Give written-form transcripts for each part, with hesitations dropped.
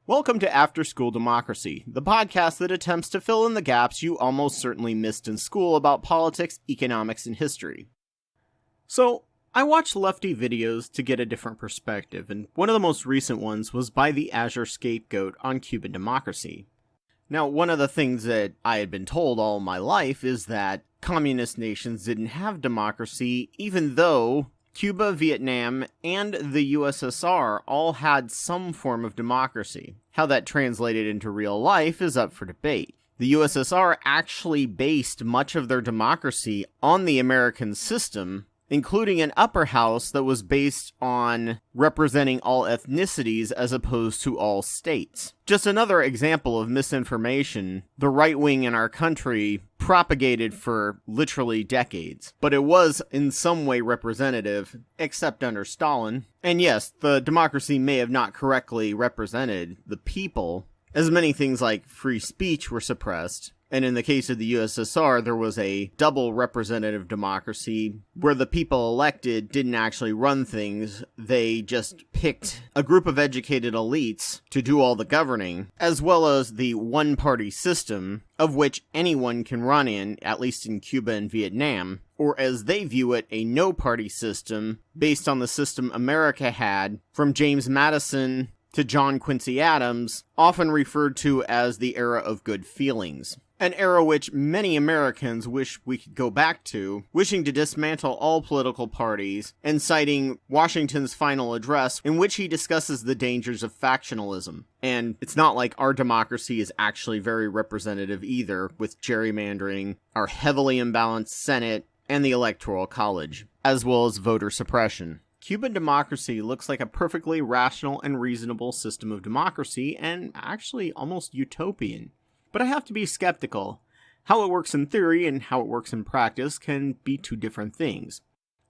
Welcome to After School Democracy, the podcast that attempts to fill in the gaps you almost certainly missed in school about politics, economics, and history. So, I watched lefty videos to get a different perspective, and one of the most recent ones was by the Azurescapegoat on Cuban democracy. Now, one of the things that I had been told all my life is that communist nations didn't have democracy, even though Cuba, Vietnam, and the USSR all had some form of democracy. How that translated into real life is up for debate. The USSR actually based much of their democracy on the American system, including an upper house that was based on representing all ethnicities as opposed to all states. Just another example of misinformation the right wing in our country propagated for literally decades. But it was in some way representative, except under Stalin. And yes, the democracy may have not correctly represented the people, as many things like free speech were suppressed. And in the case of the USSR, there was a double representative democracy where the people elected didn't actually run things. They just picked a group of educated elites to do all the governing, as well as the one-party system, of which anyone can run in, at least in Cuba and Vietnam, or as they view it, a no-party system based on the system America had from James Madison to John Quincy Adams, often referred to as the era of good feelings. An era which many Americans wish we could go back to, wishing to dismantle all political parties, and citing Washington's final address in which he discusses the dangers of factionalism. And it's not like our democracy is actually very representative either, with gerrymandering, our heavily imbalanced Senate, and the Electoral College, as well as voter suppression. Cuban democracy looks like a perfectly rational and reasonable system of democracy, and actually almost utopian. But I have to be skeptical. How it works in theory and how it works in practice can be two different things.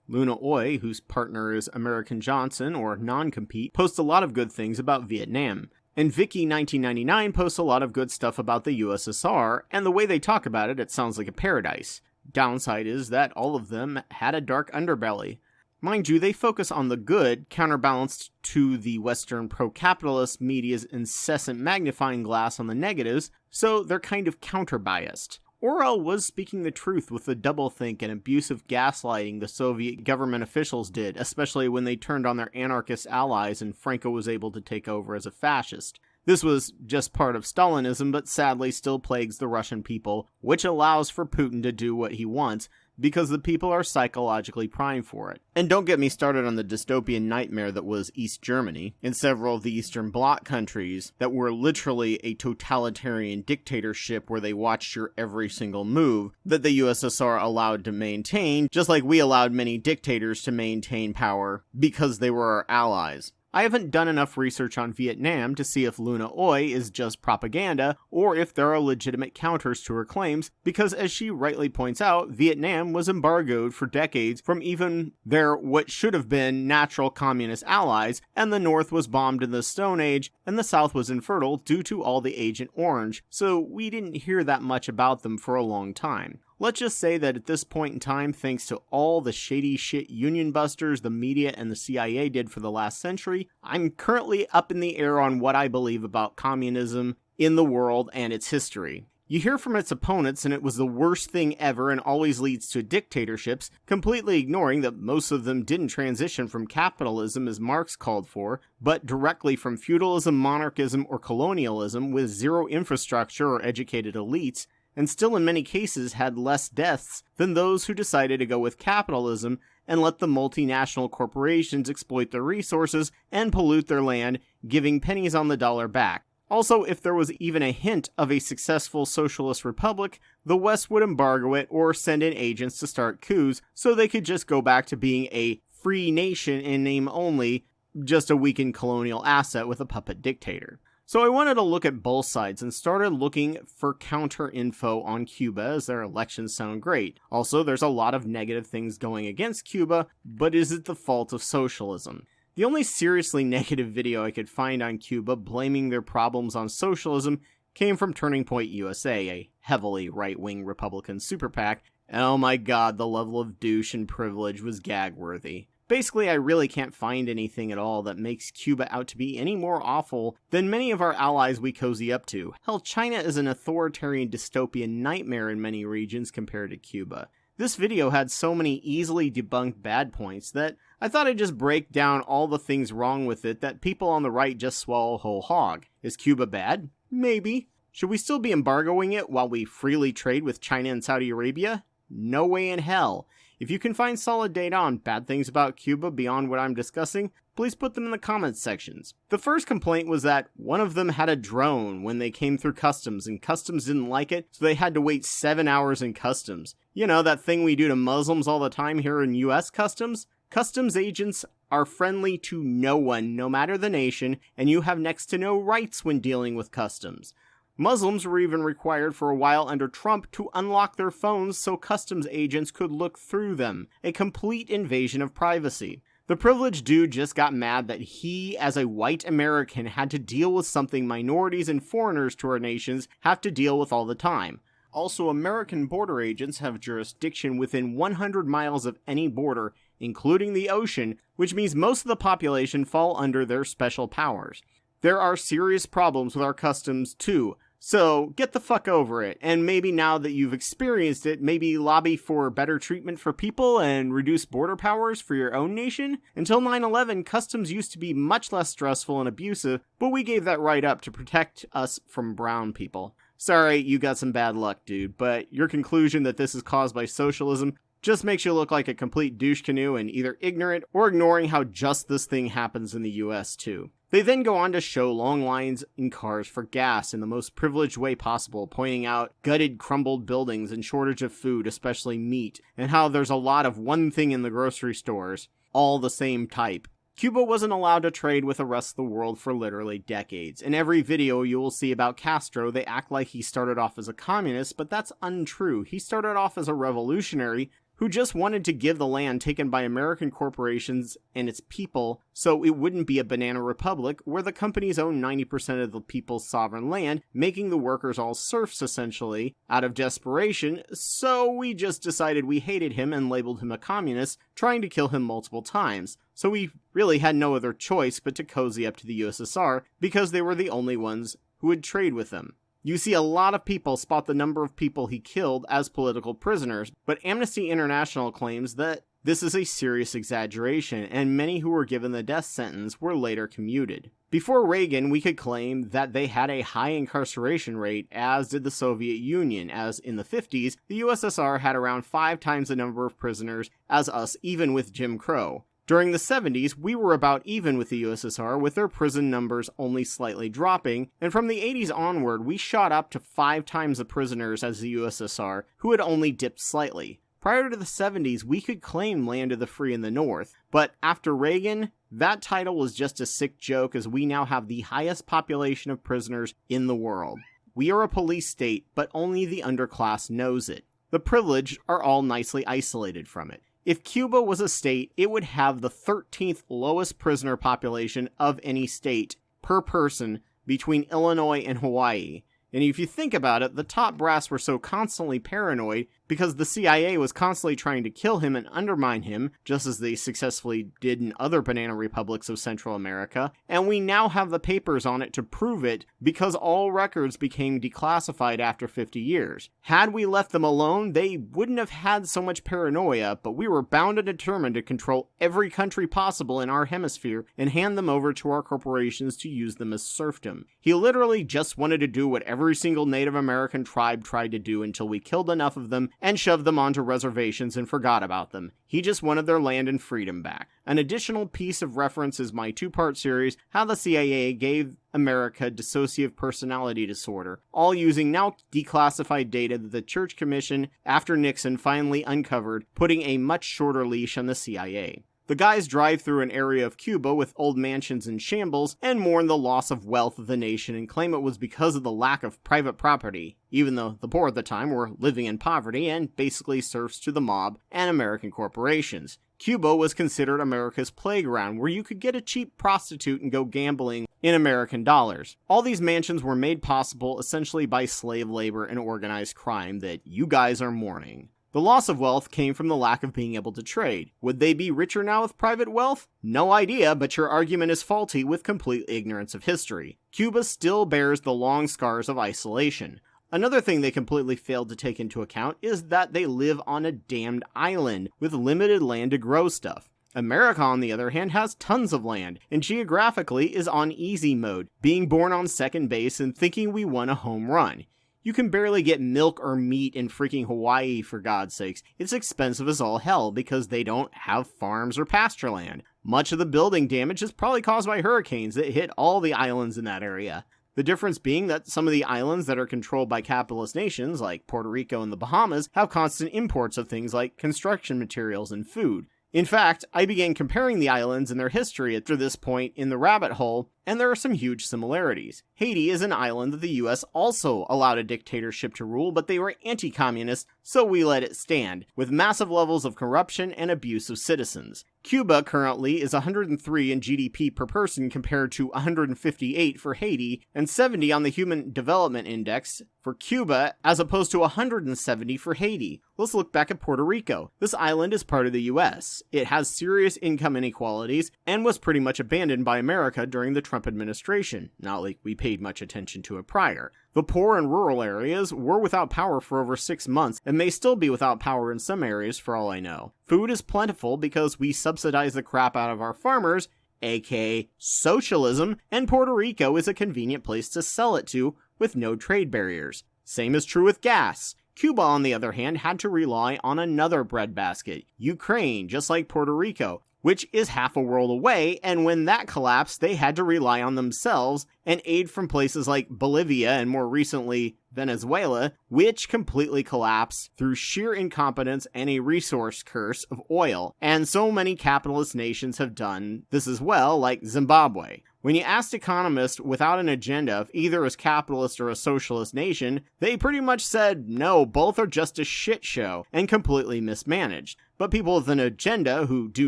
Luna Oy, whose partner is American Johnson, or non-compete, posts a lot of good things about Vietnam. And Vicky1999 posts a lot of good stuff about the USSR, and the way they talk about it, it sounds like a paradise. Downside is that all of them had a dark underbelly. Mind you, they focus on the good, counterbalanced to the Western pro-capitalist media's incessant magnifying glass on the negatives, so they're kind of counter-biased. Orwell was speaking the truth with the doublethink and abusive gaslighting the Soviet government officials did, especially when they turned on their anarchist allies and Franco was able to take over as a fascist. This was just part of Stalinism, but sadly still plagues the Russian people, which allows for Putin to do what he wants, because the people are psychologically primed for it. And don't get me started on the dystopian nightmare that was East Germany and several of the Eastern Bloc countries that were literally a totalitarian dictatorship where they watched your every single move that the USSR allowed to maintain, just like we allowed many dictators to maintain power because they were our allies. I haven't done enough research on Vietnam to see if Luna Oy is just propaganda or if there are legitimate counters to her claims, because as she rightly points out, Vietnam was embargoed for decades from even their what should have been natural communist allies, and the North was bombed in the Stone Age, and the South was infertile due to all the Agent Orange, so we didn't hear that much about them for a long time. Let's just say that at this point in time, thanks to all the shady shit union busters the media and the CIA did for the last century, I'm currently up in the air on what I believe about communism in the world and its history. You hear from its opponents and it was the worst thing ever and always leads to dictatorships, completely ignoring that most of them didn't transition from capitalism as Marx called for, but directly from feudalism, monarchism, or colonialism with zero infrastructure or educated elites, and still in many cases had less deaths than those who decided to go with capitalism and let the multinational corporations exploit their resources and pollute their land, giving pennies on the dollar back. Also, if there was even a hint of a successful socialist republic, the West would embargo it or send in agents to start coups so they could just go back to being a free nation in name only, just a weakened colonial asset with a puppet dictator. So I wanted to look at both sides and started looking for counter info on Cuba as their elections sound great. Also, there's a lot of negative things going against Cuba, but is it the fault of socialism? The only seriously negative video I could find on Cuba blaming their problems on socialism came from Turning Point USA, a heavily right-wing Republican super PAC, and oh my god, the level of douche and privilege was gag-worthy. Basically, I really can't find anything at all that makes Cuba out to be any more awful than many of our allies we cozy up to. Hell, China is an authoritarian dystopian nightmare in many regions compared to Cuba. This video had so many easily debunked bad points that I thought I'd just break down all the things wrong with it that people on the right just swallow whole hog. Is Cuba bad? Maybe. Should we still be embargoing it while we freely trade with China and Saudi Arabia? No way in hell. If you can find solid data on bad things about Cuba beyond what I'm discussing, please put them in the comments sections. The first complaint was that one of them had a drone when they came through customs, and customs didn't like it, so they had to wait 7 hours in customs. You know, that thing we do to Muslims all the time here in US customs? Customs agents are friendly to no one, no matter the nation, and you have next to no rights when dealing with customs. Muslims were even required for a while under Trump to unlock their phones so customs agents could look through them, a complete invasion of privacy. The privileged dude just got mad that he, as a white American, had to deal with something minorities and foreigners to our nations have to deal with all the time. Also, American border agents have jurisdiction within 100 miles of any border, including the ocean, which means most of the population fall under their special powers. There are serious problems with our customs, too. So, get the fuck over it, and maybe now that you've experienced it, maybe lobby for better treatment for people and reduce border powers for your own nation? Until 9/11, customs used to be much less stressful and abusive, but we gave that right up to protect us from brown people. Sorry, you got some bad luck, dude, but your conclusion that this is caused by socialism just makes you look like a complete douche canoe and either ignorant or ignoring how just this thing happens in the US too. They then go on to show long lines in cars for gas in the most privileged way possible, pointing out gutted, crumbled buildings and shortage of food, especially meat, and how there's a lot of one thing in the grocery stores, all the same type. Cuba wasn't allowed to trade with the rest of the world for literally decades. In every video you will see about Castro, they act like he started off as a communist, but that's untrue. He started off as a revolutionary who just wanted to give the land taken by American corporations and its people so it wouldn't be a banana republic where the companies own 90% of the people's sovereign land, making the workers all serfs essentially, out of desperation, so we just decided we hated him and labeled him a communist, trying to kill him multiple times. So we really had no other choice but to cozy up to the USSR because they were the only ones who would trade with them. You see a lot of people spot the number of people he killed as political prisoners, but Amnesty International claims that this is a serious exaggeration, and many who were given the death sentence were later commuted. Before Reagan, we could claim that they had a high incarceration rate, as did the Soviet Union, as in the 50s, the USSR had around 5 times the number of prisoners as us, even with Jim Crow. During the 70s, we were about even with the USSR, with their prison numbers only slightly dropping, and from the 80s onward, we shot up to 5 times the prisoners as the USSR, who had only dipped slightly. Prior to the 70s, we could claim land of the free in the North, but after Reagan, that title was just a sick joke as we now have the highest population of prisoners in the world. We are a police state, but only the underclass knows it. The privileged are all nicely isolated from it. If Cuba was a state, it would have the 13th lowest prisoner population of any state per person between Illinois and Hawaii. And if you think about it, the top brass were so constantly paranoid because the CIA was constantly trying to kill him and undermine him, just as they successfully did in other banana republics of Central America, and we now have the papers on it to prove it because all records became declassified after 50 years. Had we left them alone, they wouldn't have had so much paranoia, but we were bound and determined to control every country possible in our hemisphere and hand them over to our corporations to use them as serfdom. He literally just wanted to do what every single Native American tribe tried to do until we killed enough of them and shoved them onto reservations and forgot about them. He just wanted their land and freedom back. An additional piece of reference is my 2-part series, How the CIA Gave America Dissociative Personality Disorder, all using now declassified data that the Church Commission, after Nixon, finally uncovered, putting a much shorter leash on the CIA. The guys drive through an area of Cuba with old mansions in shambles and mourn the loss of wealth of the nation and claim it was because of the lack of private property, even though the poor at the time were living in poverty and basically serfs to the mob and American corporations. Cuba was considered America's playground, where you could get a cheap prostitute and go gambling in American dollars. All these mansions were made possible essentially by slave labor and organized crime that you guys are mourning. The loss of wealth came from the lack of being able to trade. Would they be richer now with private wealth? No idea, but your argument is faulty with complete ignorance of history. Cuba still bears the long scars of isolation. Another thing they completely failed to take into account is that they live on a damned island with limited land to grow stuff. America, on the other hand, has tons of land, and geographically is on easy mode, being born on second base and thinking we won a home run. You can barely get milk or meat in freaking Hawaii, for God's sakes. It's expensive as all hell because they don't have farms or pasture land. Much of the building damage is probably caused by hurricanes that hit all the islands in that area. The difference being that some of the islands that are controlled by capitalist nations, like Puerto Rico and the Bahamas, have constant imports of things like construction materials and food. In fact, I began comparing the islands and their history after this point in the rabbit hole, and there are some huge similarities. Haiti is an island that the US also allowed a dictatorship to rule, but they were anti-communist, so we let it stand, with massive levels of corruption and abuse of citizens. Cuba currently is 103 in GDP per person compared to 158 for Haiti, and 70 on the Human Development Index for Cuba, as opposed to 170 for Haiti. Let's look back at Puerto Rico. This island is part of the US. It has serious income inequalities, and was pretty much abandoned by America during the Trump administration, not like we paid much attention to it prior. The poor in rural areas were without power for over 6 months, and may still be without power in some areas for all I know. Food is plentiful because we subsidize the crap out of our farmers, aka socialism, and Puerto Rico is a convenient place to sell it to with no trade barriers. Same is true with gas. Cuba, on the other hand, had to rely on another breadbasket, Ukraine, just like Puerto Rico, which is half a world away, and when that collapsed, they had to rely on themselves and aid from places like Bolivia and more recently Venezuela, which completely collapsed through sheer incompetence and a resource curse of oil. And so many capitalist nations have done this as well, like Zimbabwe. When you asked economists without an agenda if either is capitalist or a socialist nation, they pretty much said, no, both are just a shit show and completely mismanaged. But people with an agenda who do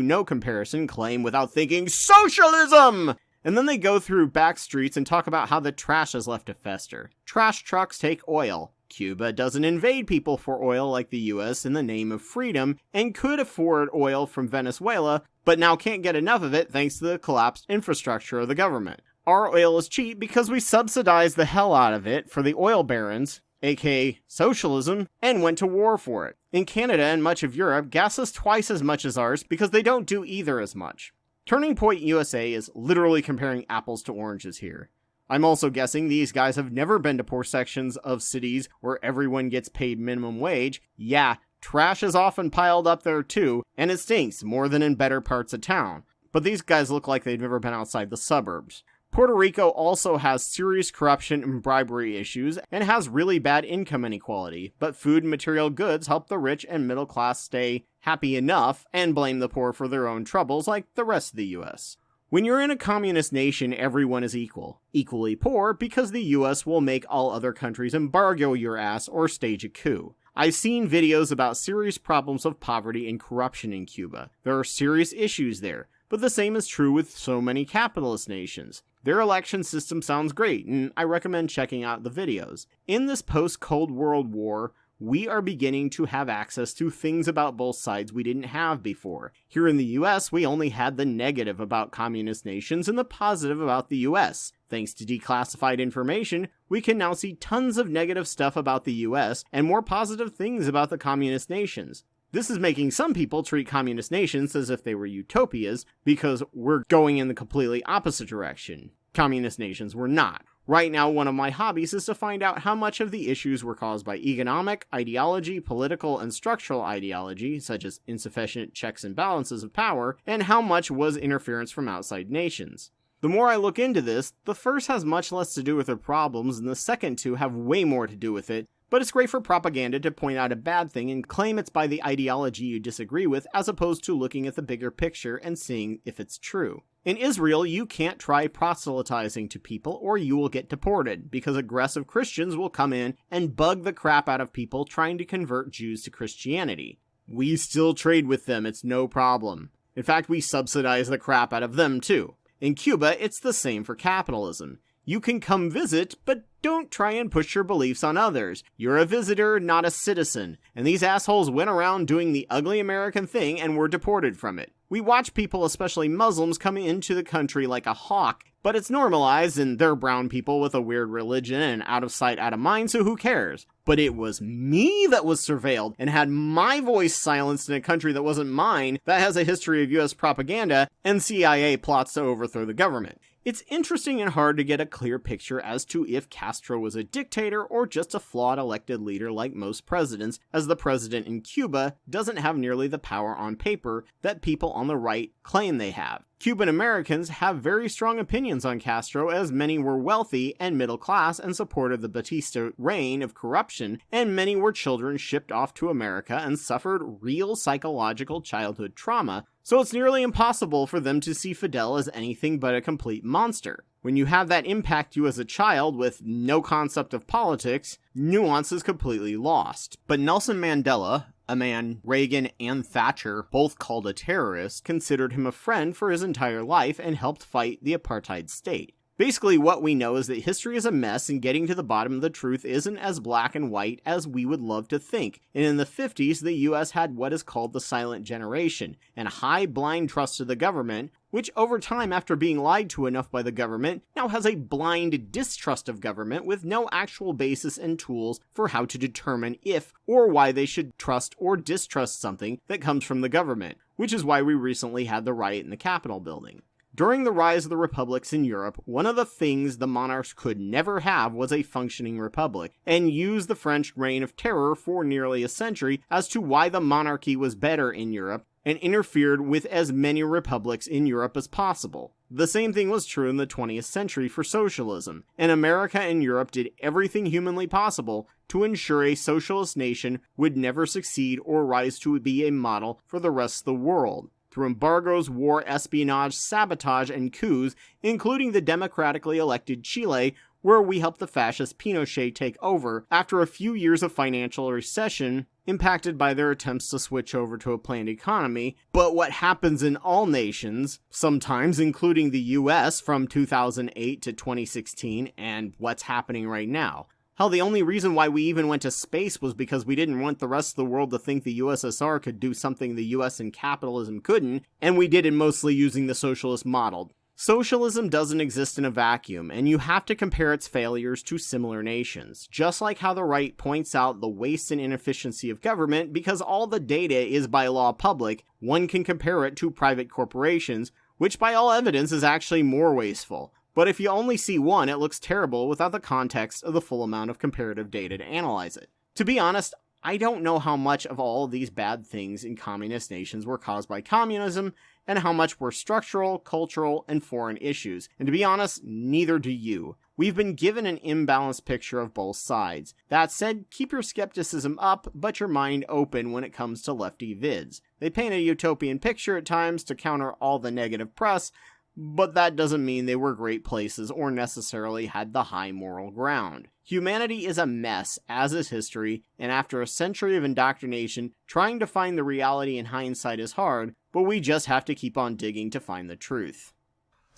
no comparison claim without thinking, socialism! And then they go through back streets and talk about how the trash is left to fester. Trash trucks take oil. Cuba doesn't invade people for oil like the US in the name of freedom, and could afford oil from Venezuela, but now can't get enough of it thanks to the collapsed infrastructure of the government. Our oil is cheap because we subsidize the hell out of it for the oil barons, aka socialism, and went to war for it. In Canada and much of Europe, gas is twice as much as ours because they don't do either as much. Turning Point USA is literally comparing apples to oranges here. I'm also guessing these guys have never been to poor sections of cities where everyone gets paid minimum wage. Yeah, trash is often piled up there too, and it stinks more than in better parts of town. But these guys look like they've never been outside the suburbs. Puerto Rico also has serious corruption and bribery issues, and has really bad income inequality, but food and material goods help the rich and middle class stay happy enough, and blame the poor for their own troubles like the rest of the US. When you're in a communist nation, everyone is equal. Equally poor because the US will make all other countries embargo your ass or stage a coup. I've seen videos about serious problems of poverty and corruption in Cuba. There are serious issues there, but the same is true with so many capitalist nations. Their election system sounds great, and I recommend checking out the videos. In this post-Cold World War, we are beginning to have access to things about both sides we didn't have before. Here in the US, we only had the negative about communist nations and the positive about the US. Thanks to declassified information, we can now see tons of negative stuff about the US and more positive things about the communist nations. This is making some people treat communist nations as if they were utopias, because we're going in the completely opposite direction. Communist nations were not. Right now, one of my hobbies is to find out how much of the issues were caused by economic, ideology, political, and structural ideology, such as insufficient checks and balances of power, and how much was interference from outside nations. The more I look into this, the first has much less to do with their problems, and the second two have way more to do with it, but it's great for propaganda to point out a bad thing and claim it's by the ideology you disagree with, as opposed to looking at the bigger picture and seeing if it's true. In Israel, you can't try proselytizing to people or you will get deported, because aggressive Christians will come in and bug the crap out of people trying to convert Jews to Christianity. We still trade with them, it's no problem. In fact, we subsidize the crap out of them too. In Cuba, it's the same for capitalism. You can come visit, but don't try and push your beliefs on others. You're a visitor, not a citizen. And these assholes went around doing the ugly American thing and were deported from it. We watch people, especially Muslims, coming into the country like a hawk, but it's normalized and they're brown people with a weird religion and out of sight, out of mind, so who cares? But it was me that was surveilled and had my voice silenced in a country that wasn't mine, that has a history of US propaganda, and CIA plots to overthrow the government. It's interesting and hard to get a clear picture as to if Castro was a dictator or just a flawed elected leader like most presidents, as the president in Cuba doesn't have nearly the power on paper that people on the right claim they have. Cuban Americans have very strong opinions on Castro, as many were wealthy and middle class and supported the Batista reign of corruption, and many were children shipped off to America and suffered real psychological childhood trauma, so it's nearly impossible for them to see Fidel as anything but a complete monster. When you have that impact you as a child with no concept of politics, nuance is completely lost. But Nelson Mandela, a man Reagan and Thatcher both called a terrorist, considered him a friend for his entire life and helped fight the apartheid state. Basically, what we know is that history is a mess and getting to the bottom of the truth isn't as black and white as we would love to think. And in the 50s, the US had what is called the silent generation, and high blind trust to the government, which over time, after being lied to enough by the government, now has a blind distrust of government with no actual basis and tools for how to determine if or why they should trust or distrust something that comes from the government, which is why we recently had the riot in the Capitol building. During the rise of the republics in Europe, one of the things the monarchs could never have was a functioning republic, and used the French reign of terror for nearly a century as to why the monarchy was better in Europe, and interfered with as many republics in Europe as possible. The same thing was true in the 20th century for socialism, and America and Europe did everything humanly possible to ensure a socialist nation would never succeed or rise to be a model for the rest of the world. Through embargoes, war, espionage, sabotage, and coups, including the democratically elected Chile, where we helped the fascist Pinochet take over after a few years of financial recession impacted by their attempts to switch over to a planned economy. But what happens in all nations, sometimes including the US from 2008 to 2016, and what's happening right now. Hell, the only reason why we even went to space was because we didn't want the rest of the world to think the USSR could do something the US and capitalism couldn't, and we did it mostly using the socialist model. Socialism doesn't exist in a vacuum, and you have to compare its failures to similar nations. Just like how the right points out the waste and inefficiency of government, because all the data is by law public, one can compare it to private corporations, which by all evidence is actually more wasteful. But if you only see one, it looks terrible without the context of the full amount of comparative data to analyze it. To be honest, I don't know how much of all of these bad things in communist nations were caused by communism, and how much were structural, cultural, and foreign issues. And to be honest, neither do you. We've been given an imbalanced picture of both sides. That said, keep your skepticism up, but your mind open when it comes to lefty vids. They paint a utopian picture at times to counter all the negative press, but that doesn't mean they were great places or necessarily had the high moral ground. Humanity is a mess, as is history, and after a century of indoctrination, trying to find the reality in hindsight is hard, but we just have to keep on digging to find the truth.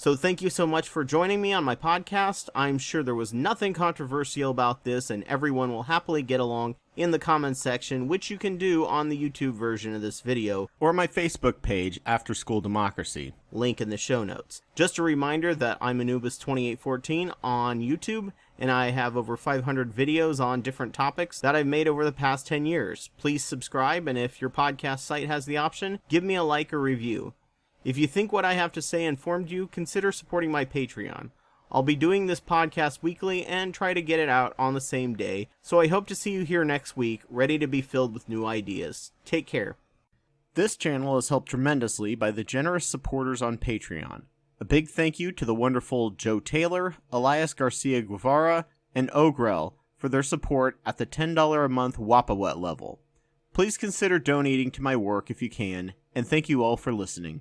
So thank you so much for joining me on my podcast. I'm sure there was nothing controversial about this, and everyone will happily get along in the comments section, which you can do on the YouTube version of this video, or my Facebook page, After School Democracy, link in the show notes. Just a reminder that I'm Anubis 2814 on YouTube, and I have over 500 videos on different topics that I've made over the past 10 years. Please subscribe, and if your podcast site has the option, give me a like or review. If you think what I have to say informed you, consider supporting my Patreon. I'll be doing this podcast weekly and try to get it out on the same day, so I hope to see you here next week, ready to be filled with new ideas. Take care. This channel is helped tremendously by the generous supporters on Patreon. A big thank you to the wonderful Joe Taylor, Elias Garcia Guevara, and Ogrel for their support at the $10 a month Wapawet level. Please consider donating to my work if you can, and thank you all for listening.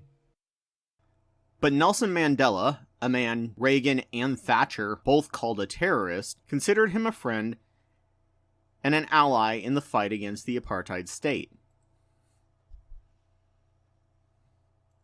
But Nelson Mandela, a man Reagan and Thatcher both called a terrorist, considered him a friend and an ally in the fight against the apartheid state.